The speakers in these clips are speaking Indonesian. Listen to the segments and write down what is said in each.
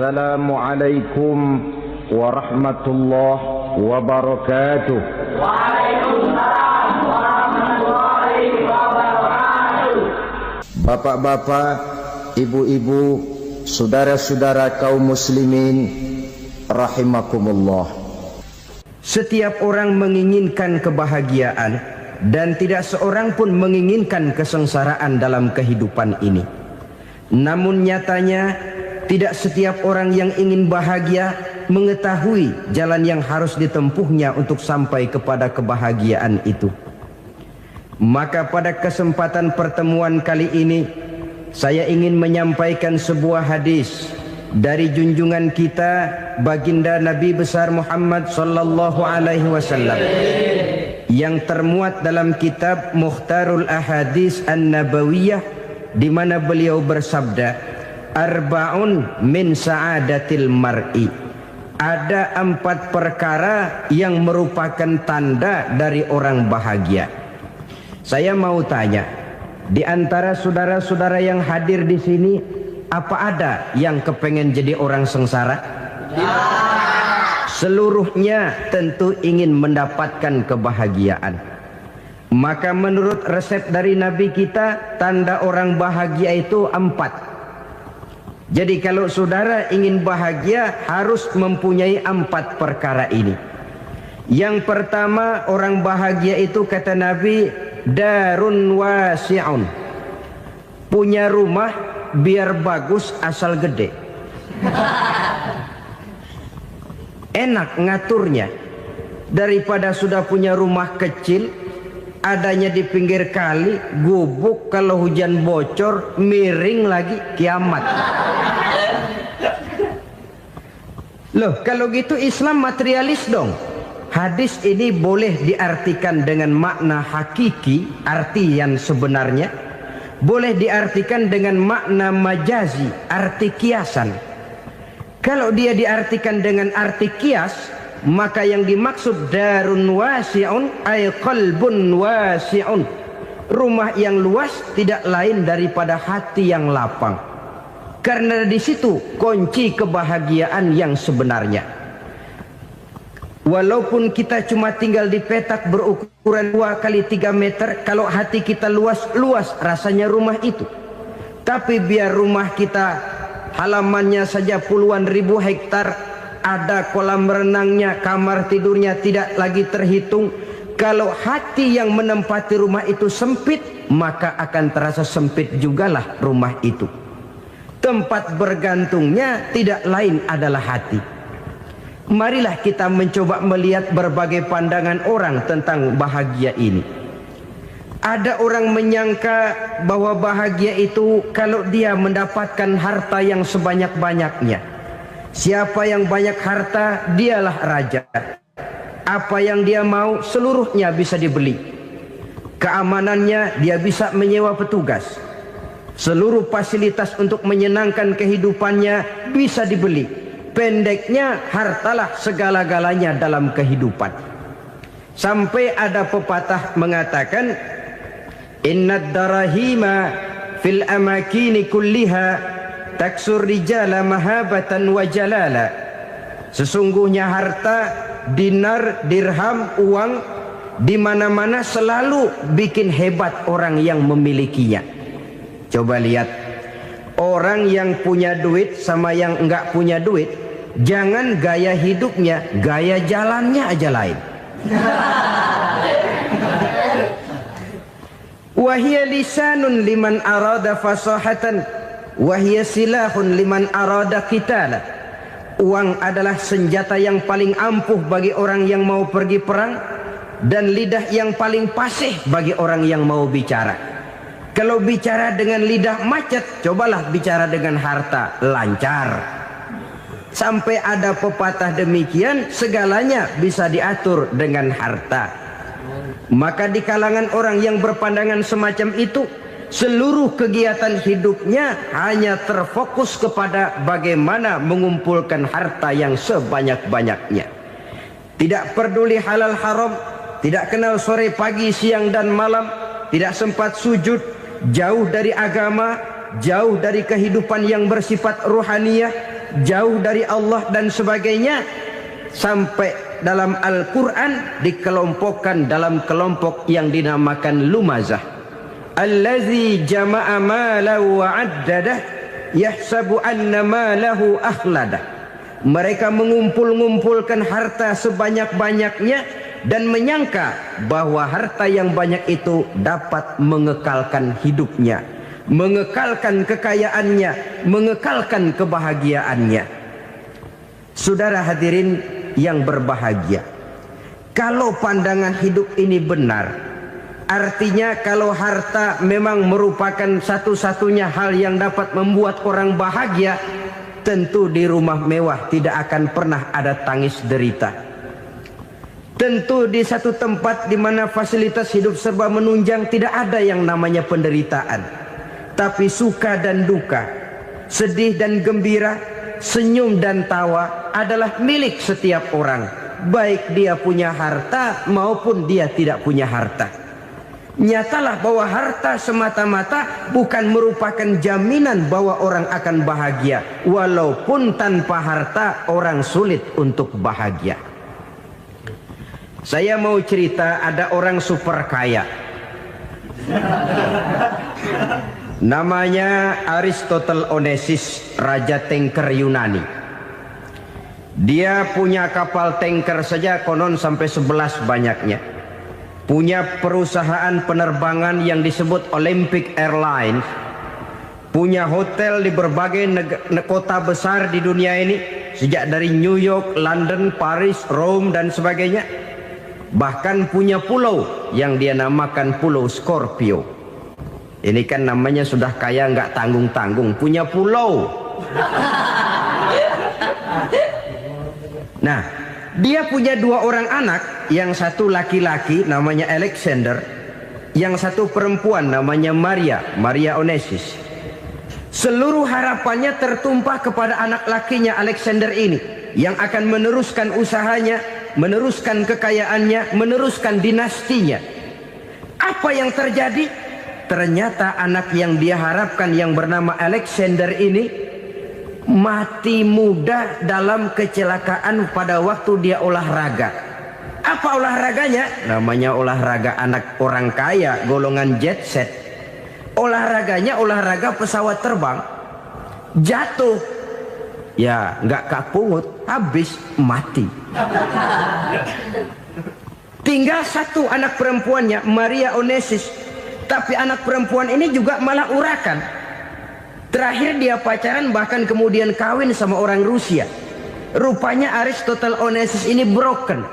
Assalamualaikum warahmatullahi wabarakatuh. Waalaikumsalam warahmatullahi wabarakatuh. Bapak-bapak, ibu-ibu, saudara-saudara kaum muslimin rahimakumullah. Setiap orang menginginkan kebahagiaan dan tidak seorang pun menginginkan kesengsaraan dalam kehidupan ini. Namun nyatanya tidak setiap orang yang ingin bahagia mengetahui jalan yang harus ditempuhnya untuk sampai kepada kebahagiaan itu. Maka pada kesempatan pertemuan kali ini saya ingin menyampaikan sebuah hadis dari junjungan kita baginda Nabi besar Muhammad sallallahu alaihi wasallam yang termuat dalam kitab Mukhtarul Ahadits An-Nabawiyah, di mana beliau bersabda, arba'un min sa'adatil mar'i. Ada 4 perkara yang merupakan tanda dari orang bahagia. Saya mau tanya, di antara saudara-saudara yang hadir di sini, apa ada yang kepengen jadi orang sengsara? Seluruhnya tentu ingin mendapatkan kebahagiaan. Maka menurut resep dari Nabi kita, tanda orang bahagia itu 4. Jadi kalau saudara ingin bahagia harus mempunyai 4 perkara ini. Yang pertama, orang bahagia itu kata Nabi, darun wasi'un. Punya rumah biar bagus asal gede. Enak ngaturnya daripada sudah punya rumah kecil adanya di pinggir kali, gubuk, kalau hujan bocor, miring lagi, kiamat. Loh, kalau gitu Islam materialis dong. Hadis ini boleh diartikan dengan makna hakiki, arti yang sebenarnya. Boleh diartikan dengan makna majazi, arti kiasan. Kalau dia diartikan dengan arti kias, maka yang dimaksud darun wasi'un ay qalbun wasi'un. Rumah yang luas tidak lain daripada hati yang lapang. Karena di situ kunci kebahagiaan yang sebenarnya. Walaupun kita cuma tinggal di petak berukuran 2 kali 3 meter, kalau hati kita luas rasanya rumah itu. Tapi biar rumah kita halamannya saja puluhan ribu hektar, ada kolam renangnya, kamar tidurnya tidak lagi terhitung. Kalau hati yang menempati rumah itu sempit, maka akan terasa sempit jugalah rumah itu. Tempat bergantungnya tidak lain adalah hati. Marilah kita mencoba melihat berbagai pandangan orang tentang bahagia ini. Ada orang menyangka bahwa bahagia itu kalau dia mendapatkan harta yang sebanyak-banyaknya. Siapa yang banyak harta, dialah raja. Apa yang dia mau, seluruhnya bisa dibeli. Keamanannya, dia bisa menyewa petugas. Seluruh fasilitas untuk menyenangkan kehidupannya bisa dibeli. Pendeknya, hartalah segala-galanya dalam kehidupan. Sampai ada pepatah mengatakan, innad darahima fil amakini kulliha taksur rijala mahabatan wa jalala. Sesungguhnya harta, dinar, dirham, uang di mana-mana selalu bikin hebat orang yang memilikinya. Coba lihat, orang yang punya duit sama yang enggak punya duit, jangan gaya hidupnya, gaya jalannya aja lain. Wahia lisanun liman arada fasahatan, wahia silahun liman arada qitala. Uang adalah senjata yang paling ampuh bagi orang yang mau pergi perang, dan lidah yang paling fasih bagi orang yang mau bicara. Kalau bicara dengan lidah macet, cobalah bicara dengan harta, lancar. Sampai ada pepatah demikian, segalanya bisa diatur dengan harta. Maka di kalangan orang yang berpandangan semacam itu, seluruh kegiatan hidupnya hanya terfokus kepada bagaimana mengumpulkan harta yang sebanyak-banyaknya. Tidak peduli halal haram, tidak kenal sore pagi siang dan malam, tidak sempat sujud, jauh dari agama, jauh dari kehidupan yang bersifat ruhaniyah, jauh dari Allah dan sebagainya, sampai dalam Al-Quran dikelompokkan dalam kelompok yang dinamakan lumazah. Allazi jama'a malahu wa'addadah yahsabu anna malahu akhladah. Mereka mengumpul-ngumpulkan harta sebanyak-banyaknya dan menyangka bahwa harta yang banyak itu dapat mengekalkan hidupnya, mengekalkan kekayaannya, mengekalkan kebahagiaannya. Saudara hadirin yang berbahagia, kalau pandangan hidup ini benar, artinya kalau harta memang merupakan satu-satunya hal yang dapat membuat orang bahagia, tentu di rumah mewah tidak akan pernah ada tangis derita. Tentu di satu tempat di mana fasilitas hidup serba menunjang tidak ada yang namanya penderitaan. Tapi suka dan duka, sedih dan gembira, senyum dan tawa adalah milik setiap orang, baik dia punya harta maupun dia tidak punya harta. Nyatalah bahwa harta semata-mata bukan merupakan jaminan bahwa orang akan bahagia, walaupun tanpa harta orang sulit untuk bahagia. Saya mau cerita, ada orang super kaya, namanya Aristotle Onesius, raja tanker Yunani. Dia punya kapal tanker saja konon sampai 11 banyaknya. Punya perusahaan penerbangan yang disebut Olympic Airlines. Punya hotel di berbagai kota besar di dunia ini, sejak dari New York, London, Paris, Rome dan sebagainya. Bahkan punya pulau yang dia namakan Pulau Scorpio. Ini kan namanya sudah kaya nggak tanggung-tanggung, punya pulau. Nah, dia punya 2 orang anak, yang satu laki-laki namanya Alexander, yang satu perempuan namanya Maria Onesius. Seluruh harapannya tertumpah kepada anak lakinya Alexander ini, yang akan meneruskan usahanya, meneruskan kekayaannya, meneruskan dinastinya. Apa yang terjadi? Ternyata anak yang dia harapkan yang bernama Alexander ini mati muda dalam kecelakaan pada waktu dia olahraga. Apa olahraganya? Namanya olahraga anak orang kaya, golongan jet set. Olahraganya olahraga pesawat terbang. Jatuh, ya nggak kapungut, habis mati. Tinggal satu anak perempuannya, Maria Onesius. Tapi anak perempuan ini juga malah urakan. Terakhir dia pacaran, bahkan kemudian kawin sama orang Rusia. Rupanya Aristotle Onesius ini broken.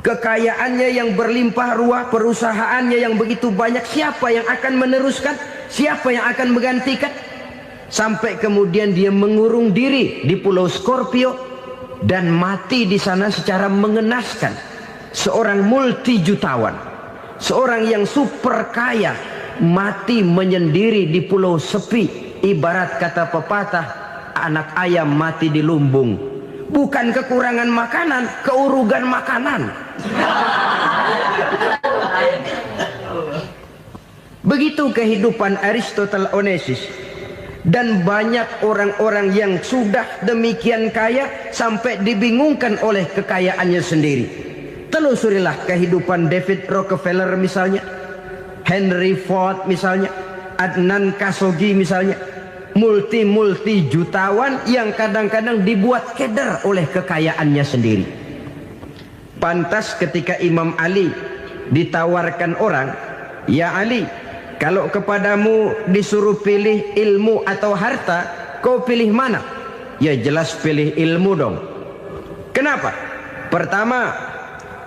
Kekayaannya yang berlimpah ruah, perusahaannya yang begitu banyak, siapa yang akan meneruskan? Siapa yang akan menggantikan? Sampai kemudian dia mengurung diri di Pulau Scorpio dan mati di sana secara mengenaskan. Seorang multi jutawan, seorang yang super kaya, mati menyendiri di pulau sepi. Ibarat kata pepatah, anak ayam mati di lumbung. Bukan kekurangan makanan, keurugan makanan. Begitu kehidupan Aristotle Onesius. Dan banyak orang-orang yang sudah demikian kaya sampai dibingungkan oleh kekayaannya sendiri. Telusurilah kehidupan David Rockefeller misalnya, Henry Ford misalnya, Adnan Khashoggi misalnya. Multi jutawan yang kadang-kadang dibuat keder oleh kekayaannya sendiri. Pantas ketika Imam Ali ditawarkan orang, "Ya Ali, kalau kepadamu disuruh pilih ilmu atau harta, kau pilih mana?" Ya jelas pilih ilmu dong. Kenapa? Pertama,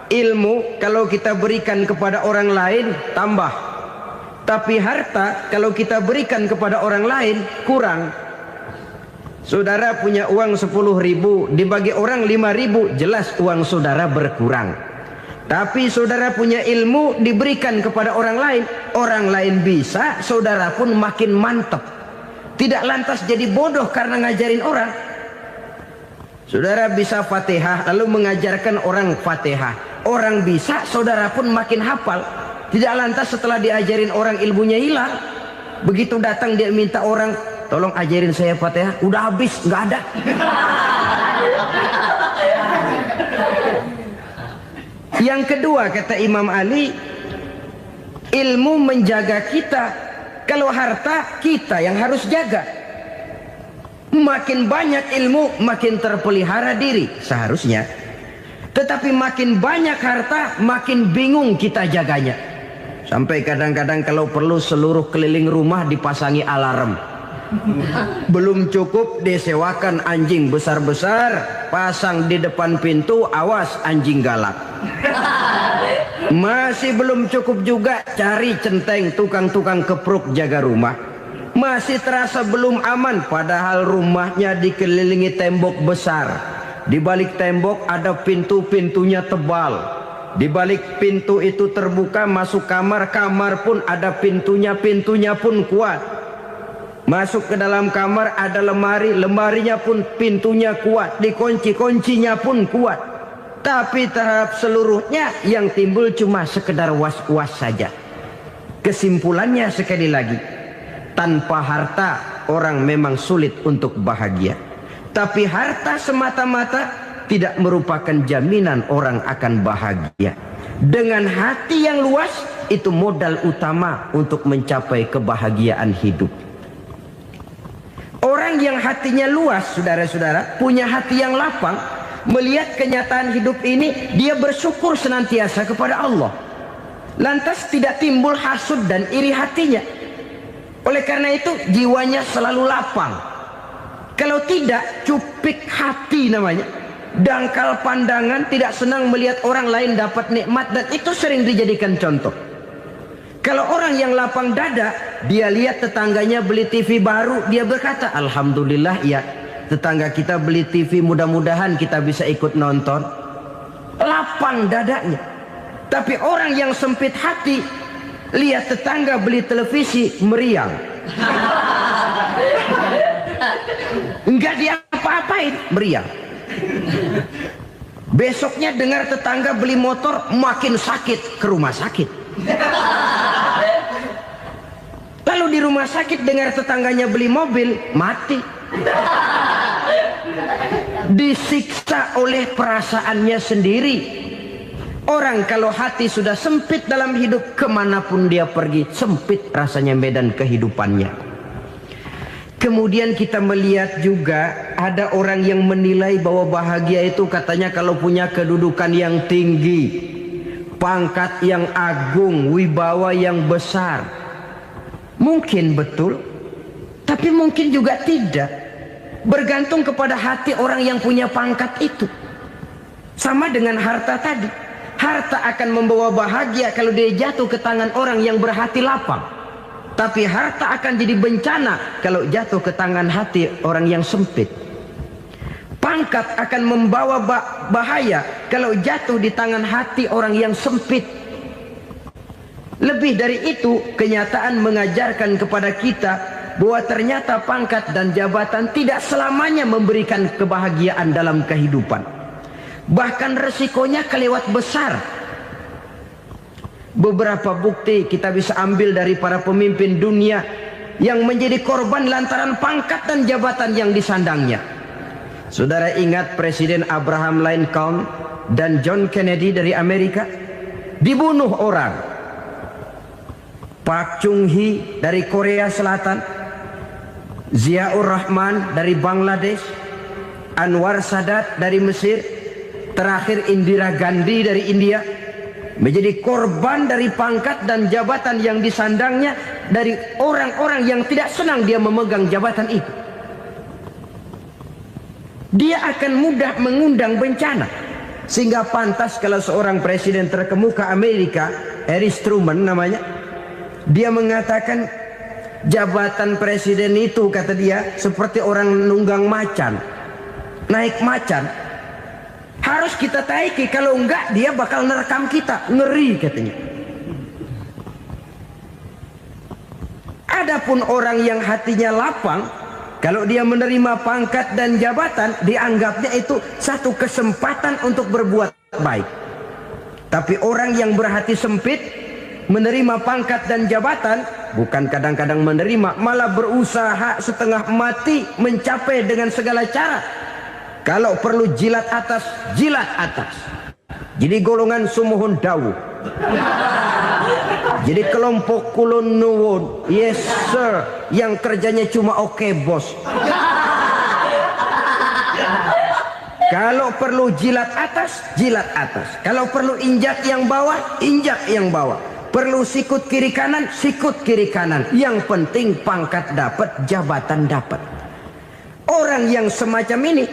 ilmu kalau kita berikan kepada orang lain tambah. Tapi harta kalau kita berikan kepada orang lain kurang. Saudara punya uang 10.000, dibagi orang 5.000, jelas uang saudara berkurang. Tapi saudara punya ilmu diberikan kepada orang lain bisa, saudara pun makin mantap. Tidak lantas jadi bodoh karena ngajarin orang. Saudara bisa Fatihah lalu mengajarkan orang Fatihah. Orang bisa, saudara pun makin hafal. Tidak lantas setelah diajarin orang ilmunya hilang. Begitu datang dia minta orang tolong ajarin saya Fatihah. Udah habis, nggak ada. Yang kedua kata Imam Ali, ilmu menjaga kita. Kalau harta kita yang harus jaga. Makin banyak ilmu makin terpelihara diri seharusnya. Tetapi makin banyak harta makin bingung kita jaganya. Sampai kadang-kadang kalau perlu seluruh keliling rumah dipasangi alarm. Belum cukup disewakan anjing besar-besar, pasang di depan pintu, awas anjing galak. Masih belum cukup juga, cari centeng tukang-tukang kepruk jaga rumah. Masih terasa belum aman, padahal rumahnya dikelilingi tembok besar. Di balik tembok ada pintu-pintunya tebal. Di balik pintu itu terbuka masuk kamar, kamar pun ada pintunya, pintunya pun kuat. Masuk ke dalam kamar ada lemari, lemarinya pun pintunya kuat, dikunci, kuncinya pun kuat. Tapi terhadap seluruhnya yang timbul cuma sekedar was-was saja. Kesimpulannya sekali lagi, tanpa harta orang memang sulit untuk bahagia. Tapi harta semata-mata tidak merupakan jaminan orang akan bahagia. Dengan hati yang luas, itu modal utama untuk mencapai kebahagiaan hidup. Orang yang hatinya luas, saudara-saudara, punya hati yang lapang, melihat kenyataan hidup ini, dia bersyukur senantiasa kepada Allah. Lantas tidak timbul hasud dan iri hatinya. Oleh karena itu jiwanya selalu lapang. Kalau tidak, cupik hati namanya. Dangkal pandangan, tidak senang melihat orang lain dapat nikmat, dan itu sering dijadikan contoh. Kalau orang yang lapang dada, dia lihat tetangganya beli TV baru, dia berkata, alhamdulillah ya, tetangga kita beli TV, mudah-mudahan kita bisa ikut nonton. Lapang dadanya. Tapi orang yang sempit hati, lihat tetangga beli televisi, meriang. Enggak diapa-apain, meriang. Besoknya dengar tetangga beli motor, makin sakit, ke rumah sakit. Lalu di rumah sakit dengar tetangganya beli mobil, mati. Disiksa oleh perasaannya sendiri. Orang kalau hati sudah sempit dalam hidup, kemanapun dia pergi, sempit rasanya medan kehidupannya. Kemudian kita melihat juga ada orang yang menilai bahwa bahagia itu katanya kalau punya kedudukan yang tinggi, pangkat yang agung, wibawa yang besar. Mungkin betul, tapi mungkin juga tidak. Bergantung kepada hati orang yang punya pangkat itu. Sama dengan harta tadi. Harta akan membawa bahagia kalau dia jatuh ke tangan orang yang berhati lapang. Tapi harta akan jadi bencana kalau jatuh ke tangan hati orang yang sempit. Pangkat akan membawa bahaya kalau jatuh di tangan hati orang yang sempit. Lebih dari itu, kenyataan mengajarkan kepada kita bahwa ternyata pangkat dan jabatan tidak selamanya memberikan kebahagiaan dalam kehidupan. Bahkan resikonya kelewat besar. Beberapa bukti kita bisa ambil dari para pemimpin dunia yang menjadi korban lantaran pangkat dan jabatan yang disandangnya. Saudara ingat Presiden Abraham Lincoln dan John Kennedy dari Amerika? Dibunuh orang. Park Chung-hee dari Korea Selatan, Ziaur Rahman dari Bangladesh, Anwar Sadat dari Mesir, terakhir Indira Gandhi dari India, menjadi korban dari pangkat dan jabatan yang disandangnya dari orang-orang yang tidak senang dia memegang jabatan itu. Dia akan mudah mengundang bencana. Sehingga pantas kalau seorang presiden terkemuka Amerika, Harry Truman namanya, dia mengatakan jabatan presiden itu, kata dia, seperti orang nunggang macan, naik macan. Harus kita taiki, kalau enggak dia bakal nerekam kita, ngeri katanya. Adapun orang yang hatinya lapang, kalau dia menerima pangkat dan jabatan, dianggapnya itu satu kesempatan untuk berbuat baik. Tapi orang yang berhati sempit, menerima pangkat dan jabatan, bukan kadang-kadang menerima, malah berusaha setengah mati mencapai dengan segala cara. Kalau perlu jilat atas, jilat atas. Jadi golongan sumuhun dawu. Jadi kelompok kulon nuwun, yes sir, yang kerjanya cuma oke bos. Kalau perlu jilat atas, jilat atas. Kalau perlu injak yang bawah, injak yang bawah. Perlu sikut kiri kanan, sikut kiri kanan. Yang penting pangkat dapat, jabatan dapat. Orang yang semacam ini,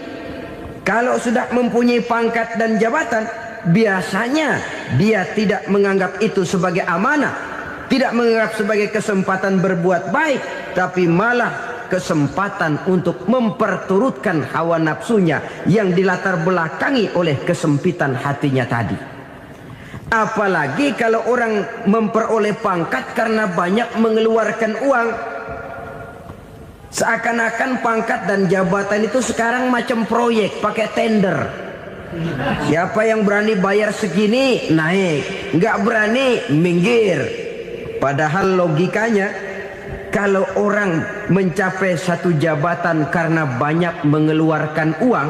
kalau sudah mempunyai pangkat dan jabatan, biasanya dia tidak menganggap itu sebagai amanah, tidak menganggap sebagai kesempatan berbuat baik, tapi malah kesempatan untuk memperturutkan hawa nafsunya yang dilatar belakangi oleh kesempitan hatinya tadi. Apalagi kalau orang memperoleh pangkat karena banyak mengeluarkan uang. Seakan-akan pangkat dan jabatan itu sekarang macam proyek, pakai tender. Siapa yang berani bayar segini naik, nggak berani minggir. Padahal logikanya, kalau orang mencapai satu jabatan karena banyak mengeluarkan uang,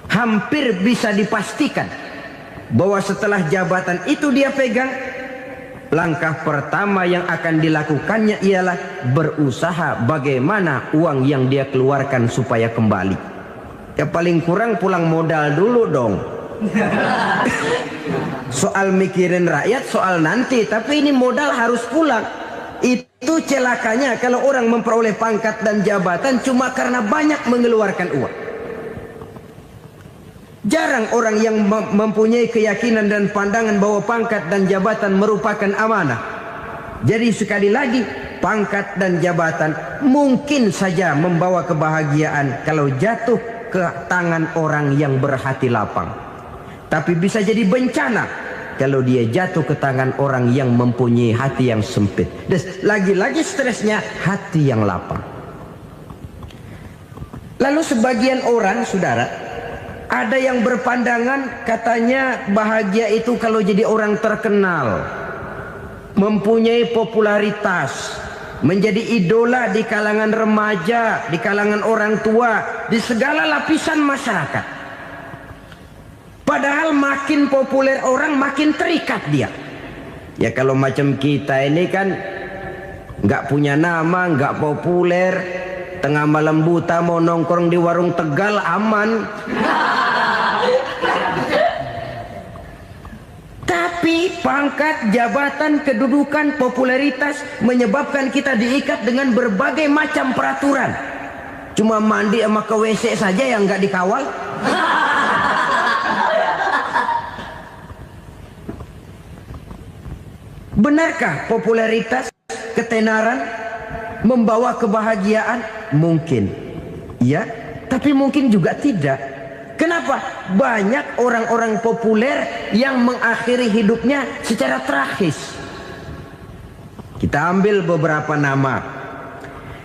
hampir bisa dipastikan bahwa setelah jabatan itu dia pegang, langkah pertama yang akan dilakukannya ialah berusaha bagaimana uang yang dia keluarkan supaya kembali. Ya paling kurang pulang modal dulu dong. Soal mikirin rakyat soal nanti, tapi ini modal harus pulang. Itu celakanya kalau orang memperoleh pangkat dan jabatan cuma karena banyak mengeluarkan uang. Jarang orang yang mempunyai keyakinan dan pandangan bahwa pangkat dan jabatan merupakan amanah. Jadi sekali lagi, pangkat dan jabatan mungkin saja membawa kebahagiaan kalau jatuh ke tangan orang yang berhati lapang. Tapi bisa jadi bencana kalau dia jatuh ke tangan orang yang mempunyai hati yang sempit. Dan lagi-lagi stresnya hati yang lapang. Lalu sebagian orang, saudara, ada yang berpandangan katanya bahagia itu kalau jadi orang terkenal, mempunyai popularitas, menjadi idola di kalangan remaja, di kalangan orang tua, di segala lapisan masyarakat. Padahal makin populer orang makin terikat dia. Ya kalau macam kita ini kan nggak punya nama, nggak populer, tengah malam buta mau nongkrong di warung Tegal aman. Tapi pangkat, jabatan, kedudukan, popularitas menyebabkan kita diikat dengan berbagai macam peraturan. Cuma mandi sama ke WC saja yang nggak dikawal. Benarkah popularitas, ketenaran membawa kebahagiaan? Mungkin. Ya, tapi mungkin juga tidak. Kenapa? Banyak orang-orang populer yang mengakhiri hidupnya secara tragis. Kita ambil beberapa nama.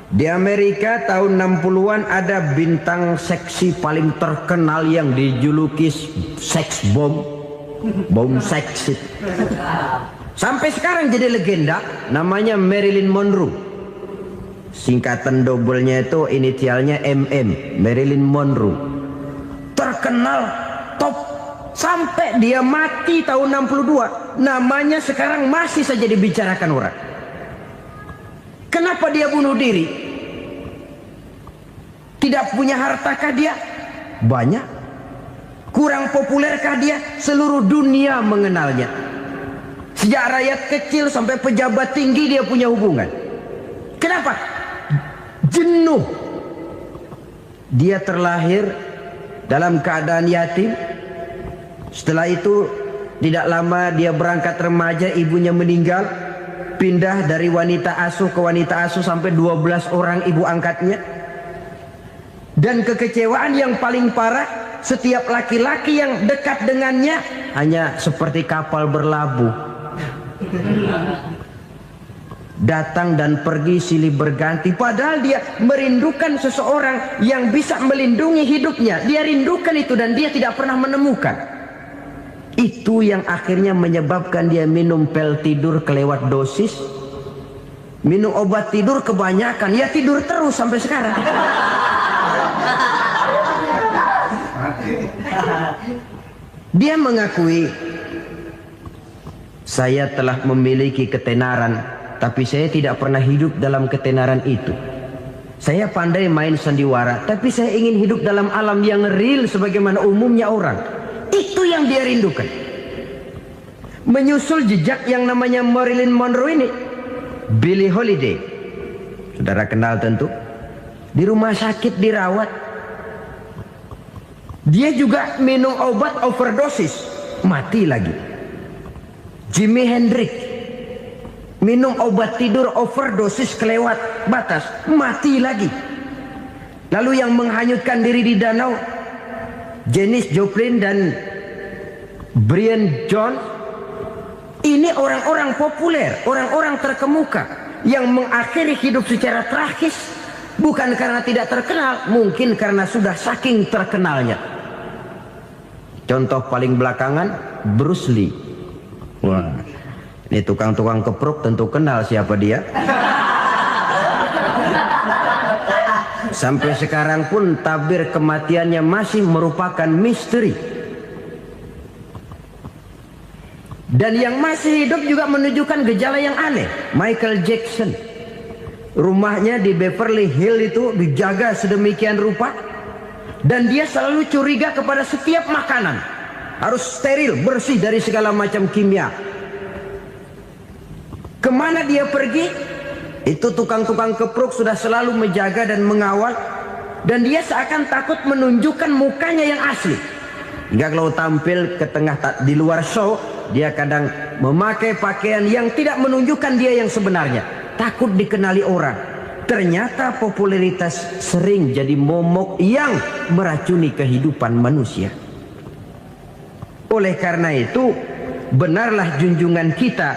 Di Amerika tahun 60-an ada bintang seksi paling terkenal yang dijuluki sex bomb. Bom seksi. Sampai sekarang jadi legenda, namanya Marilyn Monroe. Singkatan double-nya itu inisialnya MM, Marilyn Monroe. Terkenal, top, sampai dia mati tahun 62. Namanya sekarang masih saja dibicarakan orang. Kenapa dia bunuh diri? Tidak punya hartakah dia? Banyak. Kurang populerkah dia? Seluruh dunia mengenalnya. Sejak rakyat kecil sampai pejabat tinggi dia punya hubungan. Kenapa? Jenuh. Dia terlahir dalam keadaan yatim. Setelah itu tidak lama dia berangkat remaja, ibunya meninggal. Pindah dari wanita asuh ke wanita asuh sampai 12 orang ibu angkatnya. Dan kekecewaan yang paling parah, setiap laki-laki yang dekat dengannya hanya seperti kapal berlabuh. Datang dan pergi silih berganti. Padahal dia merindukan seseorang yang bisa melindungi hidupnya. Dia rindukan itu dan dia tidak pernah menemukan. Itu yang akhirnya menyebabkan dia minum pil tidur kelewat dosis, minum obat tidur kebanyakan, ya tidur terus sampai sekarang. Dia mengakui, saya telah memiliki ketenaran, tapi saya tidak pernah hidup dalam ketenaran itu. Saya pandai main sandiwara, tapi saya ingin hidup dalam alam yang real sebagaimana umumnya orang. Itu yang dia rindukan. Menyusul jejak yang namanya Marilyn Monroe ini, Billie Holiday, saudara kenal tentu, di rumah sakit dirawat. Dia juga minum obat overdosis, mati lagi. Jimi Hendrix minum obat tidur overdosis kelewat batas, mati lagi. Lalu yang menghanyutkan diri di danau, Janis Joplin dan Brian Jones. Ini orang-orang populer, orang-orang terkemuka yang mengakhiri hidup secara tragis, bukan karena tidak terkenal, mungkin karena sudah saking terkenalnya. Contoh paling belakangan, Bruce Lee. Wah, ini tukang-tukang kepruk tentu kenal siapa dia. Sampai sekarang pun tabir kematiannya masih merupakan misteri. Dan yang masih hidup juga menunjukkan gejala yang aneh. Michael Jackson, rumahnya di Beverly Hills itu dijaga sedemikian rupa, dan dia selalu curiga kepada setiap makanan harus steril, bersih dari segala macam kimia. Kemana dia pergi, itu tukang-tukang kepruk sudah selalu menjaga dan mengawal, dan dia seakan takut menunjukkan mukanya yang asli. Hingga kalau tampil ke tengah di luar show, dia kadang memakai pakaian yang tidak menunjukkan dia yang sebenarnya, takut dikenali orang. Ternyata popularitas sering jadi momok yang meracuni kehidupan manusia. Oleh karena itu, benarlah junjungan kita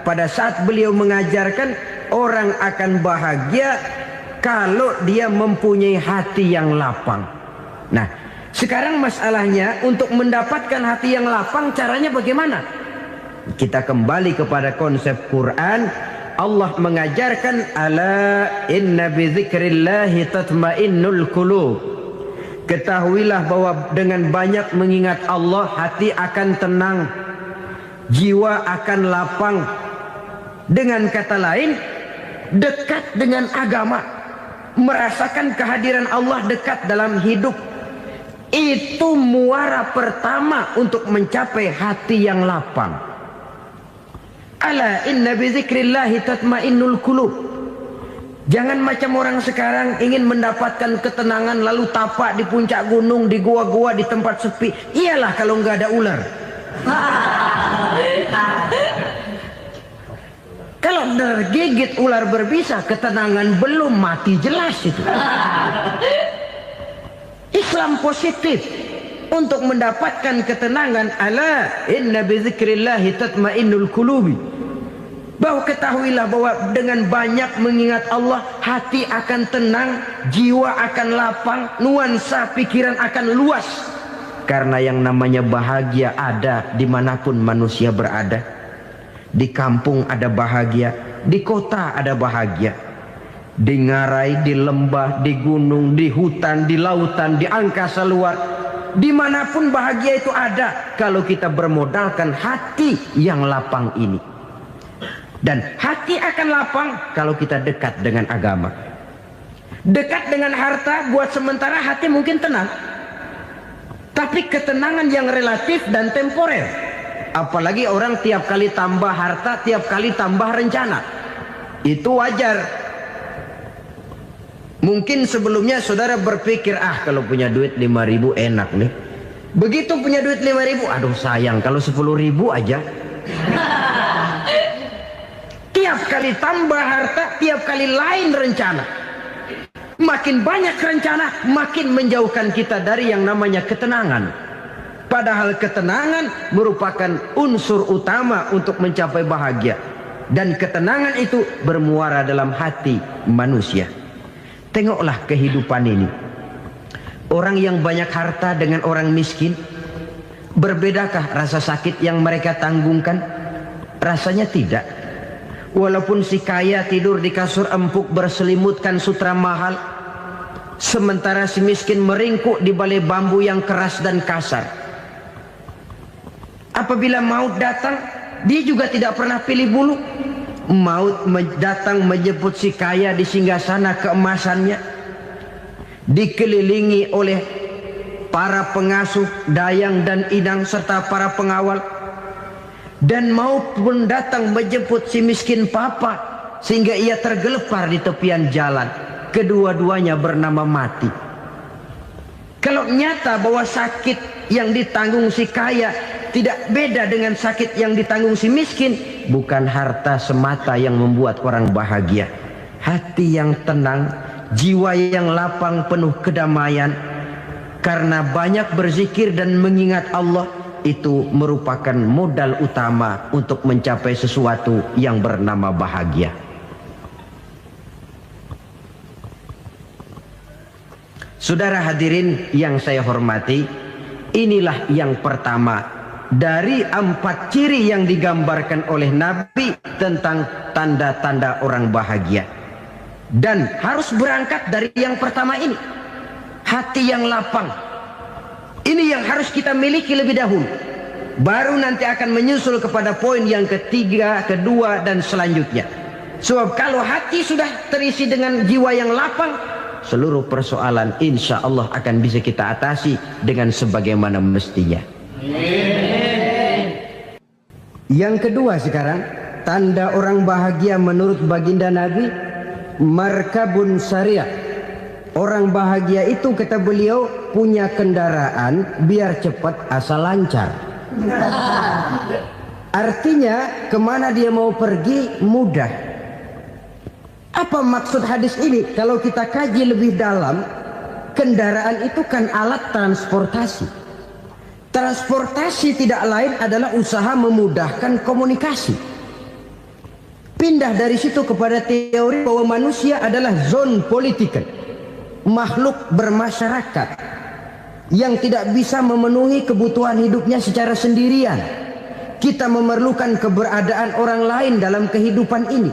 pada saat beliau mengajarkan orang akan bahagia kalau dia mempunyai hati yang lapang. Nah, sekarang masalahnya untuk mendapatkan hati yang lapang, caranya bagaimana? Kita kembali kepada konsep Quran. Allah mengajarkan, ala inna bi dzikrillahi tatmainnul qulub. Ketahuilah bahwa dengan banyak mengingat Allah, hati akan tenang, jiwa akan lapang. Dengan kata lain, dekat dengan agama, merasakan kehadiran Allah dekat dalam hidup, itu muara pertama untuk mencapai hati yang lapang. Ala inna bi dzikrillahi tatmainnul qulub. Jangan macam orang sekarang ingin mendapatkan ketenangan lalu tapak di puncak gunung, di gua-gua, di tempat sepi. Iyalah kalau nggak ada ular. Kalau tergigit ular berbisa, ketenangan belum, mati jelas itu. Islam positif untuk mendapatkan ketenangan. Ala inna bi dzikrillahi tatmainnul qulubi. Bahwa ketahuilah bahwa dengan banyak mengingat Allah, hati akan tenang, jiwa akan lapang, nuansa pikiran akan luas. Karena yang namanya bahagia ada dimanapun manusia berada. Di kampung ada bahagia, di kota ada bahagia, di ngarai, di lembah, di gunung, di hutan, di lautan, di angkasa luar, dimanapun bahagia itu ada kalau kita bermodalkan hati yang lapang ini. Dan hati akan lapang kalau kita dekat dengan agama. Dekat dengan harta buat sementara hati mungkin tenang, tapi ketenangan yang relatif dan temporer. Apalagi orang tiap kali tambah harta, tiap kali tambah rencana. Itu wajar. Mungkin sebelumnya saudara berpikir, kalau punya duit 5.000 enak nih. Begitu punya duit 5.000, aduh sayang kalau 10.000 aja. Tiap kali tambah harta, tiap kali lain rencana. Makin banyak rencana, makin menjauhkan kita dari yang namanya ketenangan. Padahal ketenangan merupakan unsur utama untuk mencapai bahagia. Dan ketenangan itu bermuara dalam hati manusia. Tengoklah kehidupan ini. Orang yang banyak harta dengan orang miskin, Berbedakah rasa sakit yang mereka tanggungkan? Rasanya tidak. Walaupun si kaya tidur di kasur empuk berselimutkan sutra mahal, sementara si miskin meringkuk di balai bambu yang keras dan kasar. Apabila maut datang, dia juga tidak pernah pilih bulu. Maut datang menjemput si kaya di singgasana keemasannya, dikelilingi oleh para pengasuh, dayang dan inang serta para pengawal. Dan maut pun datang menjemput si miskin papa, sehingga ia tergelepar di tepian jalan. Kedua-duanya bernama mati. Kalau nyata bahwa sakit yang ditanggung si kaya tidak beda dengan sakit yang ditanggung si miskin, bukan harta semata yang membuat orang bahagia. Hati yang tenang, jiwa yang lapang penuh kedamaian, karena banyak berzikir dan mengingat Allah, itu merupakan modal utama untuk mencapai sesuatu yang bernama bahagia. Saudara hadirin yang saya hormati, inilah yang pertama dari 4 ciri yang digambarkan oleh Nabi tentang tanda-tanda orang bahagia. Dan harus berangkat dari yang pertama ini, hati yang lapang. Ini yang harus kita miliki lebih dahulu, baru nanti akan menyusul kepada poin yang ketiga, kedua dan selanjutnya. Sebab kalau hati sudah terisi dengan jiwa yang lapang, seluruh persoalan insya Allah akan bisa kita atasi dengan sebagaimana mestinya. Yang kedua sekarang, tanda orang bahagia menurut baginda Nabi, markabun syariah. Orang bahagia itu, kata beliau, punya kendaraan biar cepat asal lancar. Artinya kemana dia mau pergi mudah. Apa maksud hadis ini? Kalau kita kaji lebih dalam, kendaraan itu kan alat transportasi. Transportasi tidak lain adalah usaha memudahkan komunikasi. Pindah dari situ kepada teori bahwa manusia adalah zon political, makhluk bermasyarakat yang tidak bisa memenuhi kebutuhan hidupnya secara sendirian. Kita memerlukan keberadaan orang lain dalam kehidupan ini.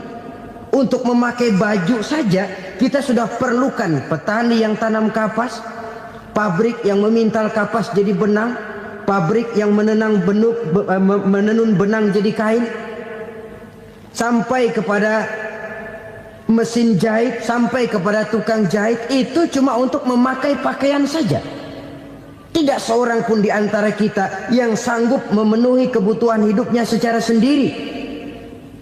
Untuk memakai baju saja kita sudah perlukan petani yang tanam kapas, pabrik yang memintal kapas jadi benang, pabrik yang menenun benang jadi kain, sampai kepada mesin jahit, sampai kepada tukang jahit. Itu cuma untuk memakai pakaian saja. Tidak seorang pun di antara kita yang sanggup memenuhi kebutuhan hidupnya secara sendiri.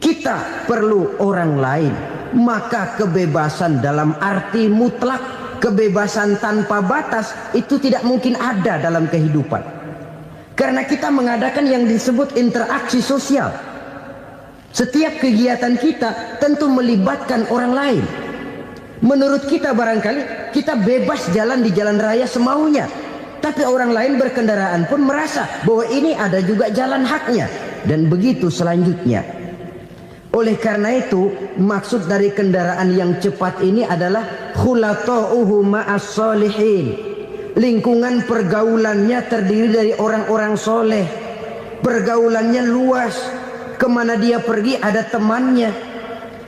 Kita perlu orang lain. Maka kebebasan dalam arti mutlak, kebebasan tanpa batas, itu tidak mungkin ada dalam kehidupan. Karena kita mengadakan yang disebut interaksi sosial. Setiap kegiatan kita tentu melibatkan orang lain. Menurut kita barangkali kita bebas jalan di jalan raya semaunya, tapi orang lain berkendaraan pun merasa bahwa ini ada juga jalan haknya, dan begitu selanjutnya. Oleh karena itu, maksud dari kendaraan yang cepat ini adalah khulata'uhu ma'as solihin. Lingkungan pergaulannya terdiri dari orang-orang soleh. Pergaulannya luas. Kemana dia pergi ada temannya.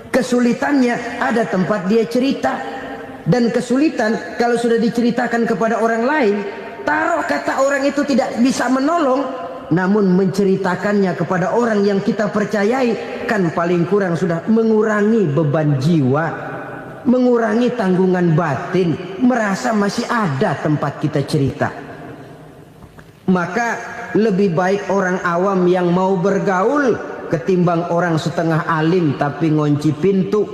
Kesulitannya ada tempat dia cerita. Dan kesulitan kalau sudah diceritakan kepada orang lain, taruh kata orang itu tidak bisa menolong, namun menceritakannya kepada orang yang kita percayai, kan paling kurang sudah mengurangi beban jiwa, mengurangi tanggungan batin, merasa masih ada tempat kita cerita. Maka lebih baik orang awam yang mau bergaul ketimbang orang setengah alim tapi ngunci pintu.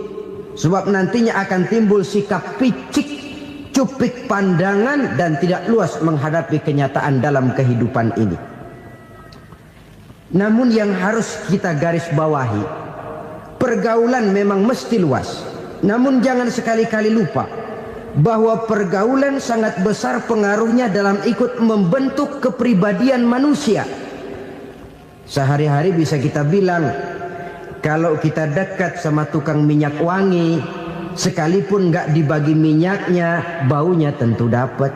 Sebab nantinya akan timbul sikap picik, cupik pandangan, dan tidak luas menghadapi kenyataan dalam kehidupan ini. Namun yang harus kita garis bawahi, pergaulan memang mesti luas. Namun jangan sekali-kali lupa bahwa pergaulan sangat besar pengaruhnya dalam ikut membentuk kepribadian manusia. Sehari-hari bisa kita bilang, kalau kita dekat sama tukang minyak wangi, sekalipun nggak dibagi minyaknya, baunya tentu dapat.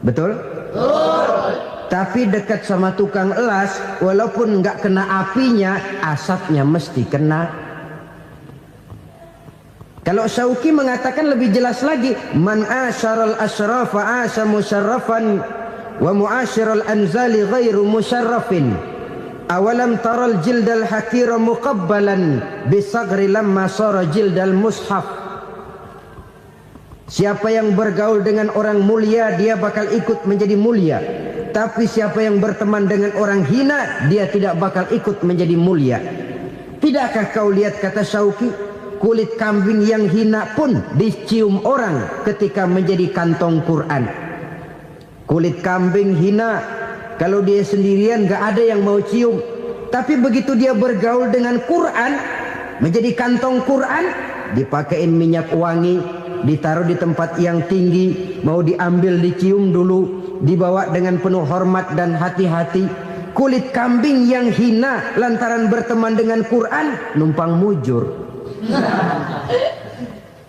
Betul? Betul. Tapi dekat sama tukang elas, walaupun nggak kena apinya, asapnya mesti kena. Kalau Syauqi mengatakan lebih jelas lagi, man asyaral asrafa asa musyarrafan wa muasyiral anzali ghairu musyarrafin. Awalam taral jildal hakira muqabbalan bisagri lamma sara jildal mushaf. Siapa yang bergaul dengan orang mulia, dia bakal ikut menjadi mulia. Tapi siapa yang berteman dengan orang hina, dia tidak bakal ikut menjadi mulia. Tidakkah kau lihat, kata Syauqi, kulit kambing yang hina pun dicium orang ketika menjadi kantong Quran. Kulit kambing hina, kalau dia sendirian gak ada yang mau cium. Tapi begitu dia bergaul dengan Quran, menjadi kantong Quran, dipakein minyak wangi, ditaruh di tempat yang tinggi, mau diambil dicium dulu, dibawa dengan penuh hormat dan hati-hati. Kulit kambing yang hina lantaran berteman dengan Quran, numpang mujur.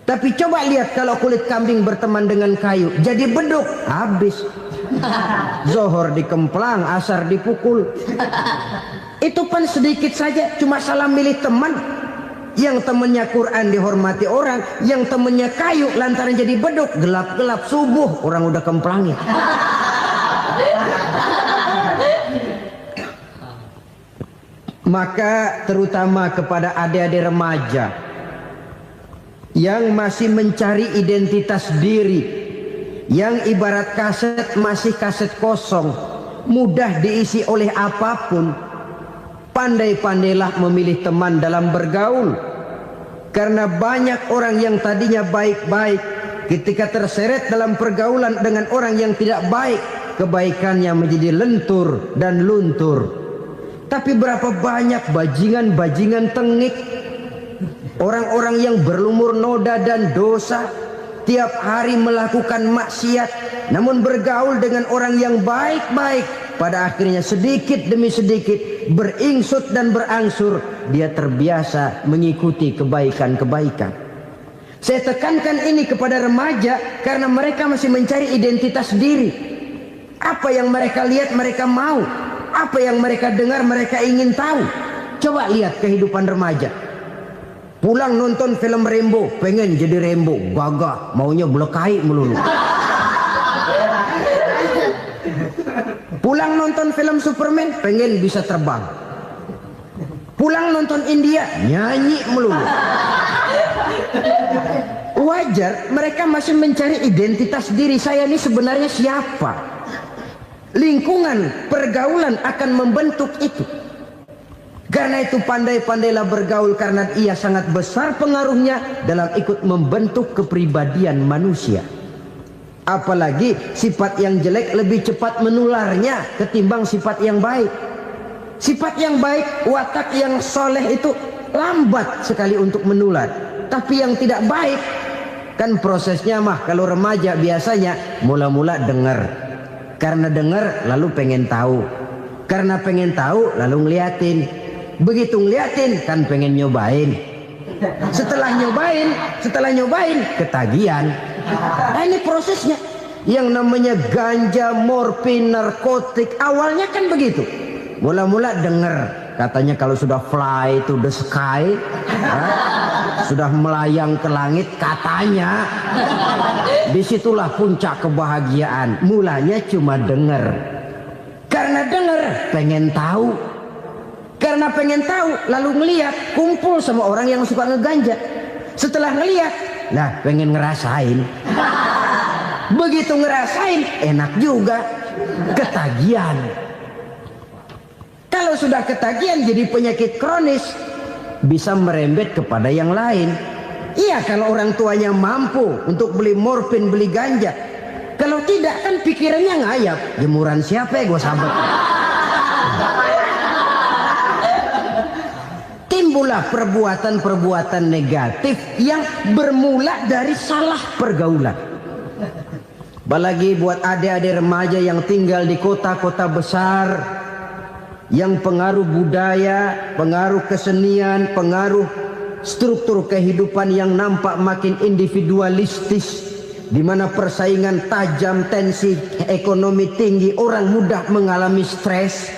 Tapi coba lihat kalau kulit kambing berteman dengan kayu, jadi beduk, habis. Zohor dikemplang, asar dipukul. Itu pun sedikit saja, cuma salah milih teman. Yang temannya Quran dihormati orang, yang temannya kayu lantaran jadi beduk, gelap-gelap subuh orang udah kemplangin. Maka terutama kepada adik-adik remaja yang masih mencari identitas diri, yang ibarat kaset masih kaset kosong, mudah diisi oleh apapun, pandai-pandailah memilih teman dalam bergaul. Karena banyak orang yang tadinya baik-baik, ketika terseret dalam pergaulan dengan orang yang tidak baik, kebaikannya menjadi lentur dan luntur. Tapi berapa banyak bajingan-bajingan tengik, orang-orang yang berlumur noda dan dosa, tiap hari melakukan maksiat, namun bergaul dengan orang yang baik-baik, pada akhirnya sedikit demi sedikit beringsut dan berangsur dia terbiasa mengikuti kebaikan-kebaikan. Saya tekankan ini kepada remaja karena mereka masih mencari identitas diri. Apa yang mereka lihat mereka mau, apa yang mereka dengar mereka ingin tahu. Coba lihat kehidupan remaja. Pulang nonton film Rambo, pengen jadi Rambo, gagah, maunya belekai melulu. Pulang nonton film Superman, pengen bisa terbang. Pulang nonton India, nyanyi melulu. Wajar, mereka masih mencari identitas diri. Saya ini sebenarnya siapa? Lingkungan, pergaulan akan membentuk itu. Karena itu pandai-pandailah bergaul, karena ia sangat besar pengaruhnya dalam ikut membentuk kepribadian manusia. Apalagi sifat yang jelek lebih cepat menularnya ketimbang sifat yang baik. Sifat yang baik, watak yang soleh itu lambat sekali untuk menular. Tapi yang tidak baik, kan prosesnya mah kalau remaja biasanya mula-mula dengar. Karena dengar lalu pengen tahu. Karena pengen tahu lalu ngeliatin. Begitu ngeliatin kan pengen nyobain. Setelah nyobain ketagihan. Nah, ini prosesnya. Yang namanya ganja, morfin, narkotik awalnya kan begitu. Mula-mula dengar katanya kalau sudah fly to the sky, sudah melayang ke langit katanya, disitulah puncak kebahagiaan. Mulanya cuma dengar. Karena dengar pengen tahu. Karena pengen tahu lalu ngeliat, kumpul sama orang yang suka ngeganja. Setelah ngeliat, nah pengen ngerasain. Begitu ngerasain enak juga, ketagihan. Kalau sudah ketagihan jadi penyakit kronis, bisa merembet kepada yang lain. Iya, kalau orang tuanya mampu untuk beli morfin, beli ganja. Kalau tidak kan pikirannya ngayap, jemuran siapa ya gue sabet. Timbullah perbuatan-perbuatan negatif yang bermula dari salah pergaulan. Apalagi buat adik-adik remaja yang tinggal di kota-kota besar, yang pengaruh budaya, pengaruh kesenian, pengaruh struktur kehidupan yang nampak makin individualistis, di mana persaingan tajam, tensi ekonomi tinggi, orang mudah mengalami stres.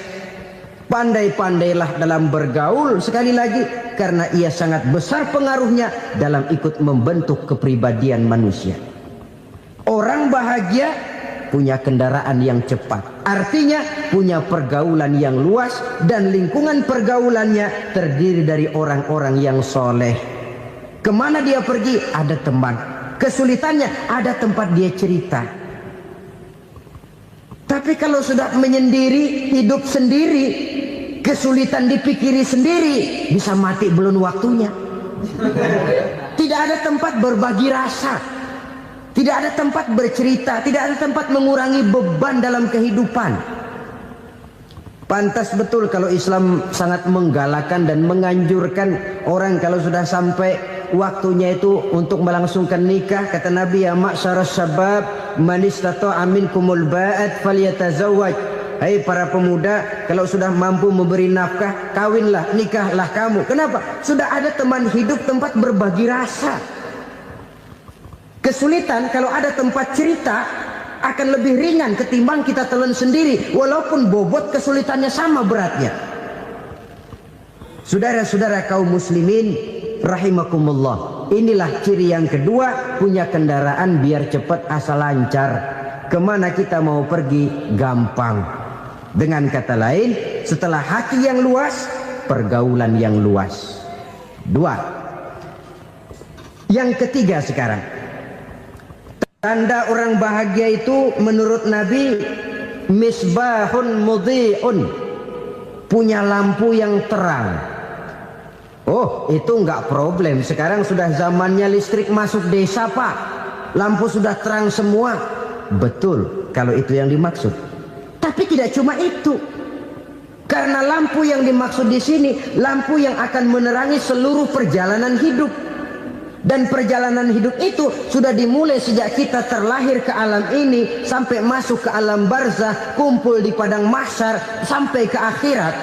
Pandai-pandailah dalam bergaul, sekali lagi, karena ia sangat besar pengaruhnya dalam ikut membentuk kepribadian manusia. Orang bahagia punya kendaraan yang cepat, artinya punya pergaulan yang luas, dan lingkungan pergaulannya terdiri dari orang-orang yang soleh. Kemana dia pergi, ada teman. Kesulitannya, ada tempat dia cerita. Tapi kalau sudah menyendiri, hidup sendiri, kesulitan dipikiri sendiri, bisa mati belum waktunya. Tidak ada tempat berbagi rasa, tidak ada tempat bercerita, tidak ada tempat mengurangi beban dalam kehidupan. Pantas betul kalau Islam sangat menggalakkan dan menganjurkan orang kalau sudah sampai waktunya itu untuk melangsungkan nikah. Kata Nabi, ya ma'syaras syabab man istata'a minkumul ba'at falyatazawwaj. Hai para pemuda, kalau sudah mampu memberi nafkah, kawinlah, nikahlah kamu. Kenapa? Sudah ada teman hidup, tempat berbagi rasa. Kesulitan kalau ada tempat cerita akan lebih ringan ketimbang kita telan sendiri, walaupun bobot kesulitannya sama beratnya. Saudara-saudara kaum muslimin rahimakumullah, inilah ciri yang kedua, punya kendaraan biar cepat asal lancar. Kemana kita mau pergi gampang. Dengan kata lain, setelah hati yang luas, pergaulan yang luas. Dua. Yang ketiga sekarang, tanda orang bahagia itu menurut Nabi, misbahun mudhi'un, punya lampu yang terang. Oh, itu enggak problem. Sekarang sudah zamannya listrik masuk desa, Pak. Lampu sudah terang semua. Betul, kalau itu yang dimaksud. Tapi tidak cuma itu. Karena lampu yang dimaksud di sini, lampu yang akan menerangi seluruh perjalanan hidup. Dan perjalanan hidup itu sudah dimulai sejak kita terlahir ke alam ini, sampai masuk ke alam barzah, kumpul di padang mahsyar, sampai ke akhirat.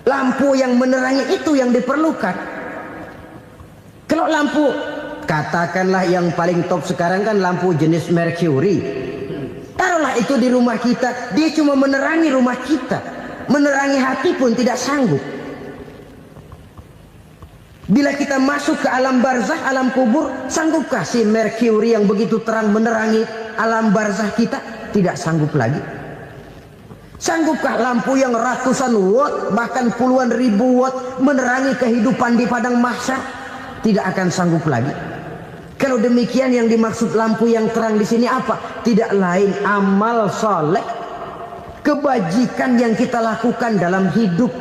Lampu yang menerangi itu yang diperlukan. Kalau lampu, katakanlah yang paling top sekarang kan lampu jenis Mercury. Taruhlah itu di rumah kita, dia cuma menerangi rumah kita, menerangi hati pun tidak sanggup. Bila kita masuk ke alam barzah, alam kubur, sanggupkah si Mercury yang begitu terang menerangi alam barzah kita? Tidak sanggup lagi. Sanggupkah lampu yang ratusan watt, bahkan puluhan ribu watt menerangi kehidupan di padang mahsyar? Tidak akan sanggup lagi. Kalau demikian, yang dimaksud lampu yang terang di sini apa? Tidak lain amal soleh, kebajikan yang kita lakukan dalam hidup.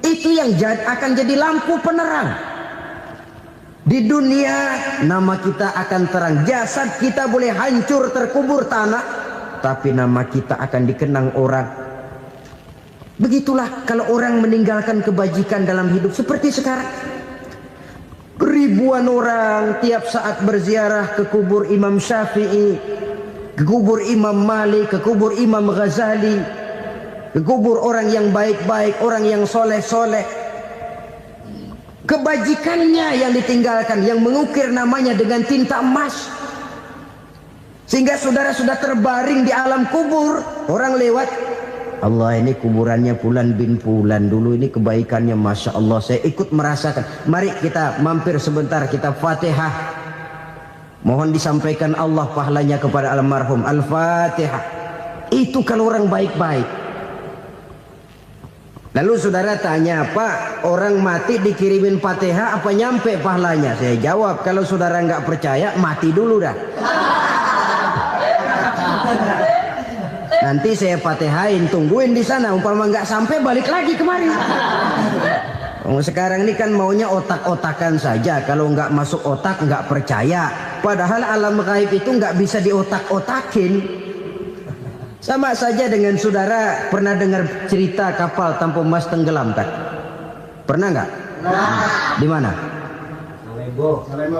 Itu yang akan jadi lampu penerang. Di dunia nama kita akan terang. Jasad kita boleh hancur terkubur tanah, tapi nama kita akan dikenang orang. Begitulah kalau orang meninggalkan kebajikan dalam hidup seperti sekarang. Ribuan orang tiap saat berziarah ke kubur Imam Syafi'i, ke kubur Imam Malik, ke kubur Imam Ghazali, ke kubur orang yang baik-baik, orang yang soleh-soleh. Kebajikannya yang ditinggalkan, yang mengukir namanya dengan tinta emas. Sehingga saudara sudah terbaring di alam kubur, orang lewat, Allah, ini kuburannya Fulan bin Fulan, dulu ini kebaikannya Masya Allah, saya ikut merasakan. Mari kita mampir sebentar, kita Fatihah. Mohon disampaikan Allah pahalanya kepada almarhum. Al-Fatihah. Itu kalau orang baik-baik. Lalu saudara tanya, Pak, orang mati dikirimin Fatihah apa nyampe pahalanya? Saya jawab, kalau saudara nggak percaya, mati dulu dah. Nanti saya Fatihain, tungguin di sana. Umpama nggak sampai, balik lagi kemari. Sekarang ini kan maunya otak-otakan saja. Kalau nggak masuk otak, nggak percaya. Padahal alam gaib itu nggak bisa diotak-otakin. Sama saja dengan saudara pernah dengar cerita kapal Tampu Mas tenggelam kan? Pernah nggak? Di mana?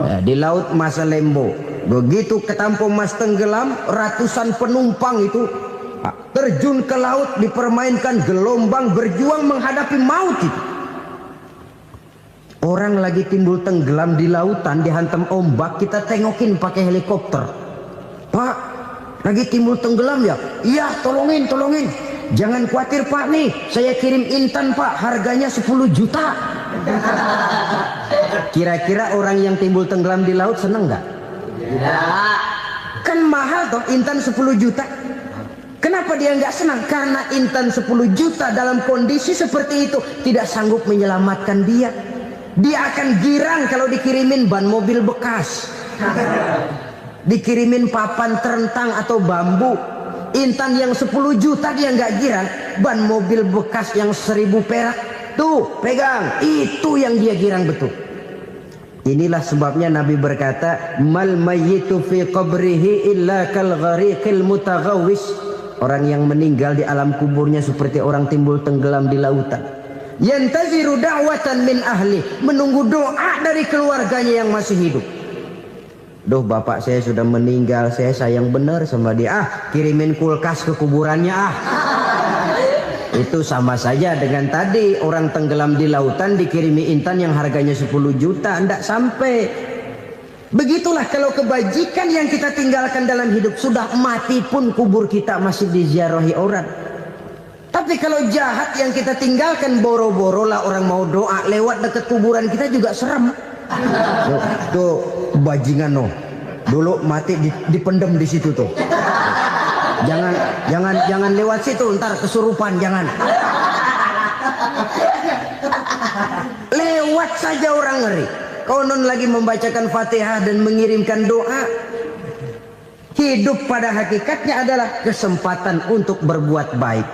Ya, di laut Masalembo. Begitu ke Tampu Mas tenggelam, ratusan penumpang itu terjun ke laut, dipermainkan gelombang, berjuang menghadapi maut itu. Orang lagi timbul tenggelam di lautan, dihantam ombak, kita tengokin pakai helikopter. Pak, lagi timbul tenggelam ya? Iya, tolongin. Jangan khawatir Pak nih, saya kirim intan Pak, harganya 10 juta. Kira-kira orang yang timbul tenggelam di laut seneng nggak? Tidak. Kan mahal toh intan 10 juta. Kenapa dia nggak senang? Karena intan 10 juta dalam kondisi seperti itu tidak sanggup menyelamatkan dia. Dia akan girang kalau dikirimin ban mobil bekas, dikirimin papan terentang atau bambu. Intan yang 10 juta dia nggak girang. Ban mobil bekas yang 1000 perak, tuh pegang, itu yang dia girang betul. Inilah sebabnya Nabi berkata, mal mayyitu fi qabrihi illa kal ghariqil mutaghawwis. Orang yang meninggal di alam kuburnya seperti orang timbul tenggelam di lautan. Yantaziru da'watan min ahli, menunggu doa dari keluarganya yang masih hidup. Duh, bapak saya sudah meninggal, saya sayang benar sama dia. Kirimin kulkas ke kuburannya Itu sama saja dengan tadi orang tenggelam di lautan dikirimi intan yang harganya 10 juta, ndak sampai. Begitulah kalau kebajikan yang kita tinggalkan dalam hidup, sudah mati pun kubur kita masih diziarahi orang. Tapi kalau jahat yang kita tinggalkan, boro-boro lah orang mau doa lewat dekat kuburan kita juga serem. Tuh bajingan no, dulu mati dipendem di situ tuh. Jangan lewat situ, ntar kesurupan, jangan. Lewat saja orang ngeri. Konon lagi membacakan Fatihah dan mengirimkan doa. Hidup pada hakikatnya adalah kesempatan untuk berbuat baik.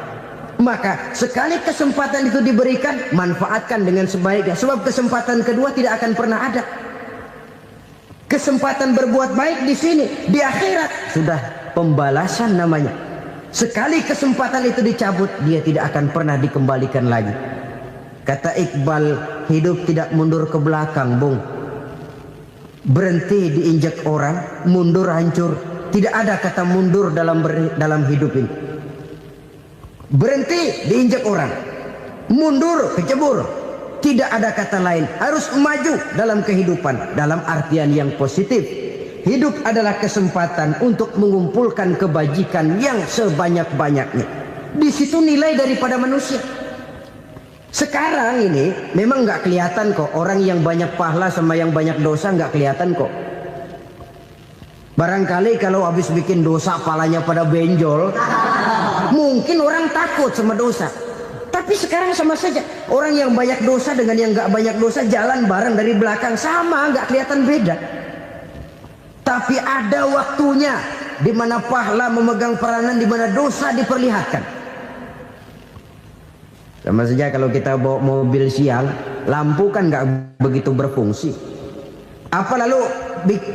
Maka sekali kesempatan itu diberikan, manfaatkan dengan sebaiknya. Sebab kesempatan kedua tidak akan pernah ada. Kesempatan berbuat baik di sini, di akhirat sudah pembalasan namanya. Sekali kesempatan itu dicabut, dia tidak akan pernah dikembalikan lagi. Kata Iqbal, hidup tidak mundur ke belakang, Bung. Berhenti diinjak orang, mundur hancur. Tidak ada kata mundur dalam hidup ini. Berhenti diinjak orang, mundur kecebur. Tidak ada kata lain. Harus maju dalam kehidupan, dalam artian yang positif. Hidup adalah kesempatan untuk mengumpulkan kebajikan yang sebanyak-banyaknya. Di situ nilai daripada manusia. Sekarang ini memang nggak kelihatan kok, orang yang banyak pahala sama yang banyak dosa nggak kelihatan kok. Barangkali kalau habis bikin dosa palanya pada benjol, mungkin orang takut sama dosa. Tapi sekarang sama saja, orang yang banyak dosa dengan yang nggak banyak dosa jalan bareng dari belakang, sama, nggak kelihatan beda. Tapi ada waktunya di mana pahala memegang peranan, di mana dosa diperlihatkan. Sama saja kalau kita bawa mobil siang, lampu kan nggak begitu berfungsi. Apa lalu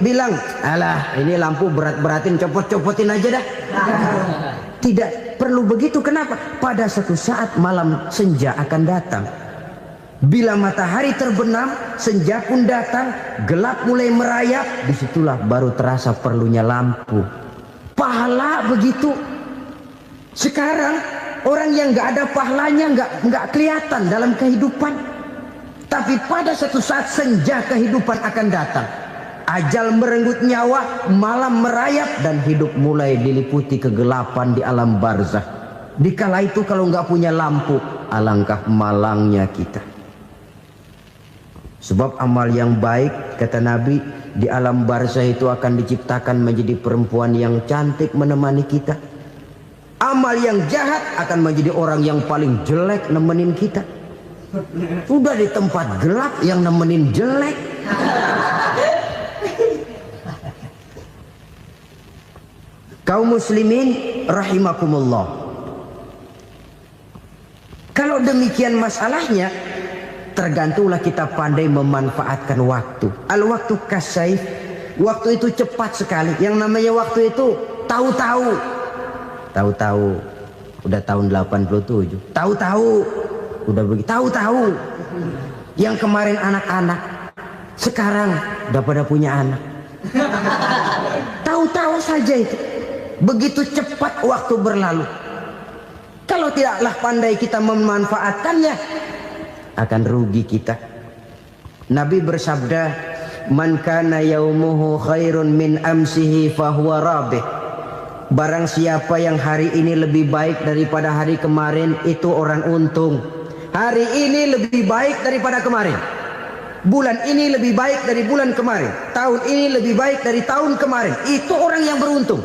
bilang, alah ini lampu berat-beratin, copot-copotin aja dah. Tidak perlu begitu. Kenapa? Pada suatu saat malam senja akan datang. Bila matahari terbenam, senja pun datang, gelap mulai merayap, disitulah baru terasa perlunya lampu. Pahala begitu. Sekarang orang yang nggak ada pahalanya nggak kelihatan dalam kehidupan. Tapi pada suatu saat senja kehidupan akan datang. Ajal merenggut nyawa, malam merayap, dan hidup mulai diliputi kegelapan di alam barzah. Dikala itu kalau nggak punya lampu, alangkah malangnya kita. Sebab amal yang baik, kata Nabi, di alam barzah itu akan diciptakan menjadi perempuan yang cantik menemani kita. Amal yang jahat akan menjadi orang yang paling jelek nemenin kita. Udah di tempat gelap yang nemenin jelek. Kaum muslimin rahimakumullah. Kalau demikian masalahnya, tergantunglah kita pandai memanfaatkan waktu. Al-waktu kasayf, waktu itu cepat sekali. Yang namanya waktu itu tahu-tahu. Tahu-tahu udah tahun 87. Tahu-tahu udah begitu. Tahu-tahu yang kemarin anak-anak, sekarang udah pada punya anak. Tahu-tahu saja itu. Begitu cepat waktu berlalu. Kalau tidaklah pandai kita memanfaatkannya, akan rugi kita. Nabi bersabda, "Man kana yaumuhu khairun min amsihi fahuwa rabih." Barang siapa yang hari ini lebih baik daripada hari kemarin, itu orang untung. Hari ini lebih baik daripada kemarin. Bulan ini lebih baik dari bulan kemarin. Tahun ini lebih baik dari tahun kemarin. Itu orang yang beruntung.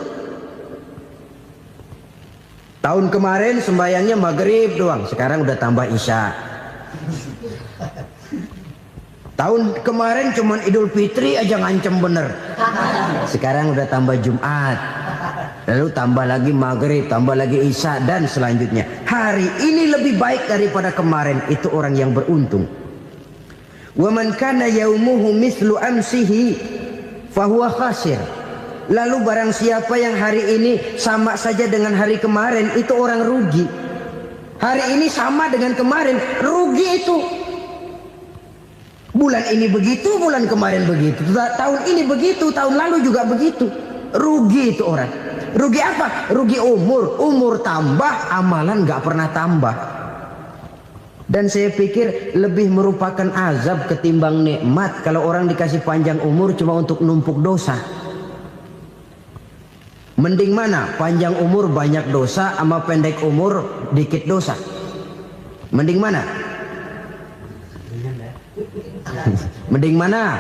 Tahun kemarin sembayangnya maghrib doang, sekarang udah tambah isya. Tahun kemarin cuman Idul Fitri aja ngancem bener, sekarang udah tambah Jumat, lalu tambah lagi maghrib, tambah lagi isya, dan selanjutnya. Hari ini lebih baik daripada kemarin, itu orang yang beruntung. Wa man kana yaumuhu mislu amsihi fahuwa khasir. Lalu barang siapa yang hari ini sama saja dengan hari kemarin, itu orang rugi. Hari ini sama dengan kemarin, rugi itu. Bulan ini begitu, bulan kemarin begitu, tahun ini begitu, tahun lalu juga begitu. Rugi itu orang. Rugi apa? Rugi umur. Umur tambah, amalan gak pernah tambah. Dan saya pikir lebih merupakan azab ketimbang nikmat kalau orang dikasih panjang umur cuma untuk numpuk dosa. Mending mana? Panjang umur banyak dosa sama pendek umur dikit dosa? Mending mana? Mending mana?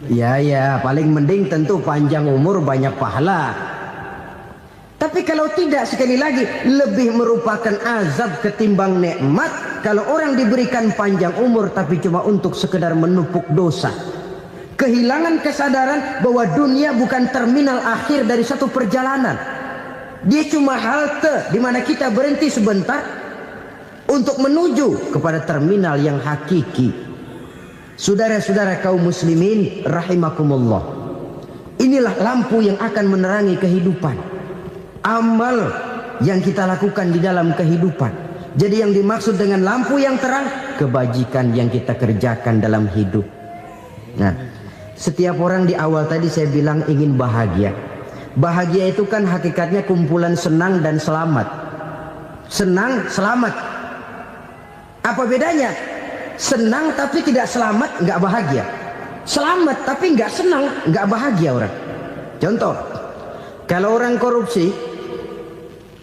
Ya, paling mending tentu panjang umur banyak pahala. Tapi kalau tidak, sekali lagi, lebih merupakan azab ketimbang nikmat kalau orang diberikan panjang umur tapi cuma untuk sekedar menumpuk dosa. Kehilangan kesadaran bahwa dunia bukan terminal akhir dari satu perjalanan. Dia cuma halte di mana kita berhenti sebentar untuk menuju kepada terminal yang hakiki. Saudara-saudara kaum muslimin rahimakumullah. Inilah lampu yang akan menerangi kehidupan. Amal yang kita lakukan di dalam kehidupan. Jadi yang dimaksud dengan lampu yang terang, kebajikan yang kita kerjakan dalam hidup. Nah, setiap orang di awal tadi saya bilang ingin bahagia. Bahagia itu kan hakikatnya kumpulan senang dan selamat. Senang, selamat. Apa bedanya? Senang tapi tidak selamat, nggak bahagia. Selamat tapi nggak senang, nggak bahagia orang. Contoh, kalau orang korupsi,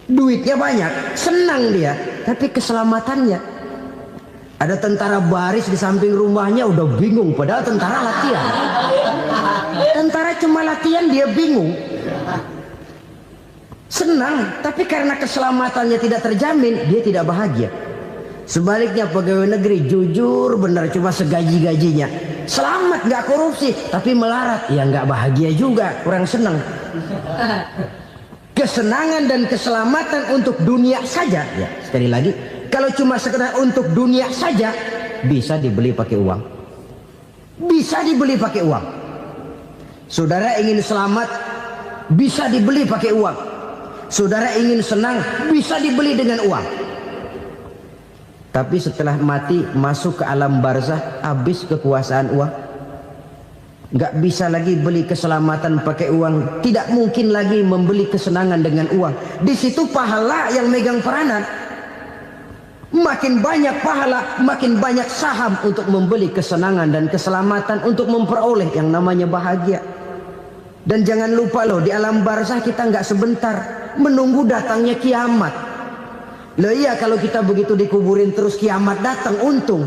duitnya banyak, senang dia, tapi keselamatannya. Ada tentara baris di samping rumahnya udah bingung, padahal tentara latihan. Tentara cuma latihan, dia bingung. Senang, tapi karena keselamatannya tidak terjamin, dia tidak bahagia. Sebaliknya pegawai negeri jujur benar, cuma segaji-gajinya. Selamat, nggak korupsi, tapi melarat, ya nggak bahagia juga, kurang senang. Kesenangan dan keselamatan untuk dunia saja, ya sekali lagi, kalau cuma sekedar untuk dunia saja, bisa dibeli pakai uang. Bisa dibeli pakai uang. Saudara ingin selamat, bisa dibeli pakai uang. Saudara ingin senang, bisa dibeli dengan uang. Tapi setelah mati masuk ke alam barzah, habis kekuasaan uang. Nggak bisa lagi beli keselamatan pakai uang. Tidak mungkin lagi membeli kesenangan dengan uang. Di situ pahala yang megang peranan. Makin banyak pahala, makin banyak saham untuk membeli kesenangan dan keselamatan, untuk memperoleh yang namanya bahagia. Dan jangan lupa loh, di alam barzah kita nggak sebentar, menunggu datangnya kiamat. Loh iya, kalau kita begitu dikuburin terus kiamat datang, untung.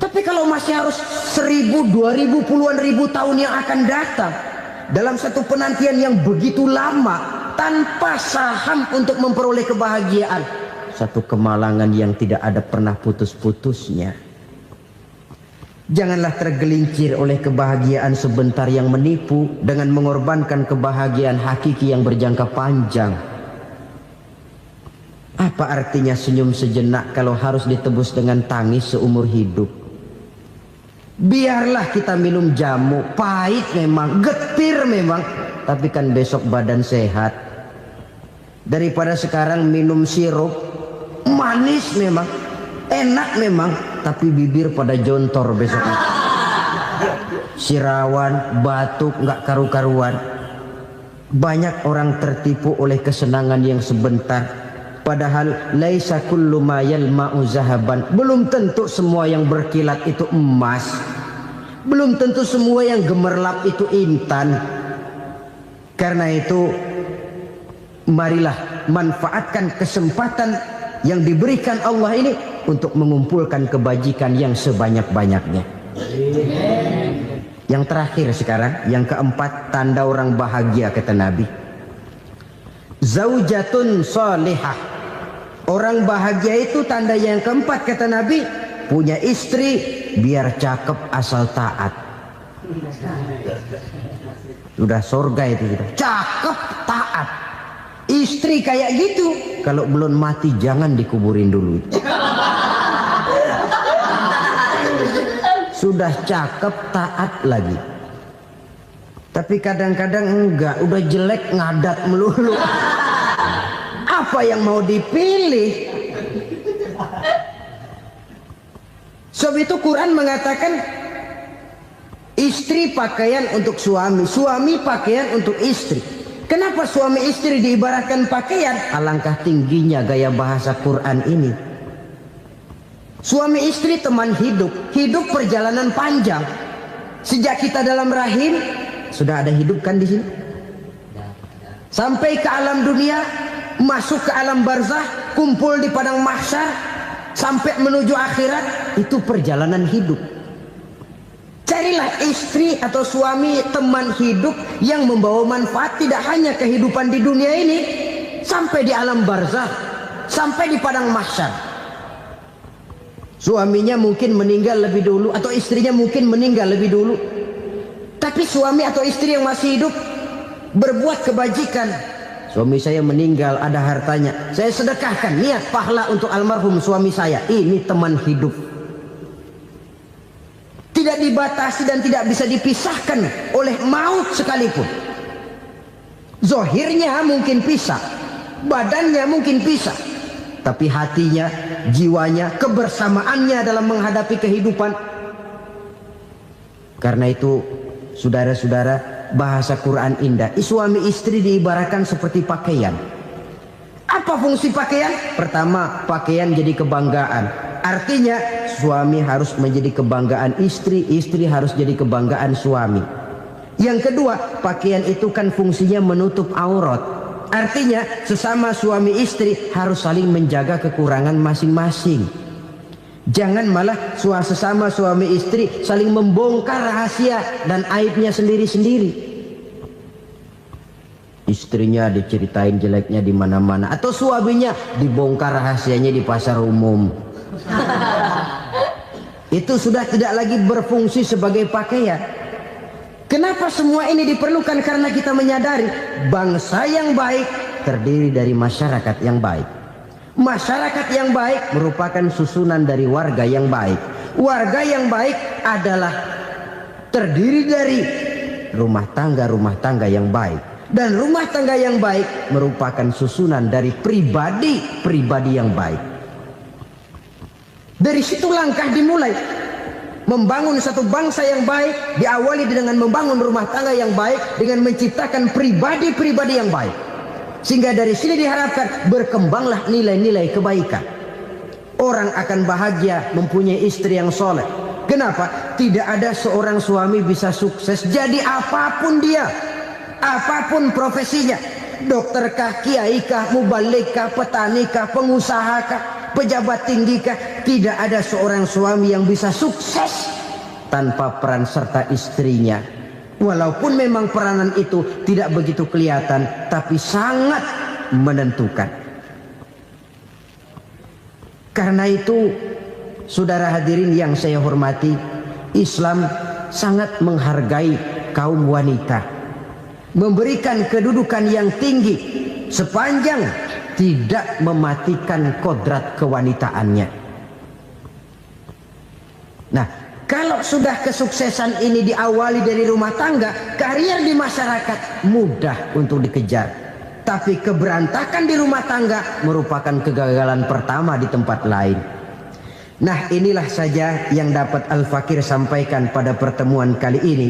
Tapi kalau masih harus 1000, 2000, puluhan ribu tahun yang akan datang, dalam satu penantian yang begitu lama, tanpa saham untuk memperoleh kebahagiaan, satu kemalangan yang tidak ada pernah putus-putusnya. Janganlah tergelincir oleh kebahagiaan sebentar yang menipu dengan mengorbankan kebahagiaan hakiki yang berjangka panjang. Apa artinya senyum sejenak kalau harus ditebus dengan tangis seumur hidup? Biarlah kita minum jamu, pahit memang, getir memang, tapi kan besok badan sehat. Daripada sekarang minum sirup, manis memang, enak memang, tapi bibir pada jontor besoknya. Sirawan, batuk, nggak karu-karuan. Banyak orang tertipu oleh kesenangan yang sebentar, Padahal laisa kullu ma yalma'u zahaban. Belum tentu semua yang berkilat itu emas. Belum tentu semua yang gemerlap itu intan. Karena itu marilah manfaatkan kesempatan yang diberikan Allah ini untuk mengumpulkan kebajikan yang sebanyak-banyaknya. Yang terakhir sekarang, yang keempat, tanda orang bahagia kata Nabi. Zaujatun salihah. Orang bahagia itu tanda yang keempat kata Nabi, punya istri biar cakep asal taat. Sudah surga itu sudah. Cakep taat. Istri kayak gitu, kalau belum mati jangan dikuburin dulu. Sudah cakep taat lagi. Tapi kadang-kadang enggak, udah jelek ngadat melulu. Apa yang mau dipilih? Sebab itu Quran mengatakan istri pakaian untuk suami, suami pakaian untuk istri. Kenapa suami istri diibaratkan pakaian? Alangkah tingginya gaya bahasa Quran ini. Suami istri teman hidup, hidup perjalanan panjang. Sejak kita dalam rahim sudah ada hidup kan di sini. Sampai ke alam dunia, masuk ke alam barzah, kumpul di padang mahsyar, sampai menuju akhirat, itu perjalanan hidup. Carilah istri atau suami teman hidup yang membawa manfaat tidak hanya kehidupan di dunia ini, sampai di alam barzah, sampai di padang mahsyar. Suaminya mungkin meninggal lebih dulu atau istrinya mungkin meninggal lebih dulu. Tapi suami atau istri yang masih hidup berbuat kebajikan. Suami saya meninggal, ada hartanya, saya sedekahkan, niat pahala untuk almarhum suami saya. Ini teman hidup. Tidak dibatasi dan tidak bisa dipisahkan oleh maut sekalipun. Zohirnya mungkin pisah, badannya mungkin pisah, tapi hatinya, jiwanya, kebersamaannya dalam menghadapi kehidupan. Karena itu, saudara-saudara, bahasa Quran indah. Suami istri diibaratkan seperti pakaian. Apa fungsi pakaian? Pertama, pakaian jadi kebanggaan. Artinya suami harus menjadi kebanggaan istri, istri harus jadi kebanggaan suami. Yang kedua, pakaian itu kan fungsinya menutup aurat. Artinya sesama suami istri harus saling menjaga kekurangan masing-masing. Jangan malah sesama suami istri saling membongkar rahasia dan aibnya sendiri-sendiri. Istrinya diceritain jeleknya di mana-mana, atau suaminya dibongkar rahasianya di pasar umum. Itu sudah tidak lagi berfungsi sebagai pakaian. Kenapa semua ini diperlukan? Karena kita menyadari bangsa yang baik terdiri dari masyarakat yang baik. Masyarakat yang baik merupakan susunan dari warga yang baik. Warga yang baik adalah terdiri dari rumah tangga yang baik. Dan rumah tangga yang baik merupakan susunan dari pribadi yang baik. Dari situ langkah dimulai. Membangun satu bangsa yang baik diawali dengan membangun rumah tangga yang baik, dengan menciptakan pribadi-pribadi yang baik. Sehingga dari sini diharapkan berkembanglah nilai-nilai kebaikan. Orang akan bahagia mempunyai istri yang soleh. Kenapa? Tidak ada seorang suami bisa sukses jadi apapun dia, apapun profesinya. Dokterkah, kiaikah, mubalikah, petanikah, pengusahakah, pejabat tinggikah, tidak ada seorang suami yang bisa sukses tanpa peran serta istrinya. Walaupun memang peranan itu tidak begitu kelihatan, tapi sangat menentukan. Karena itu, saudara hadirin yang saya hormati, Islam sangat menghargai kaum wanita, memberikan kedudukan yang tinggi sepanjang tidak mematikan kodrat kewanitaannya. Nah, kalau sudah kesuksesan ini diawali dari rumah tangga, karier di masyarakat mudah untuk dikejar. Tapi keberantakan di rumah tangga merupakan kegagalan pertama di tempat lain. Nah, inilah saja yang dapat Al-Fakir sampaikan pada pertemuan kali ini.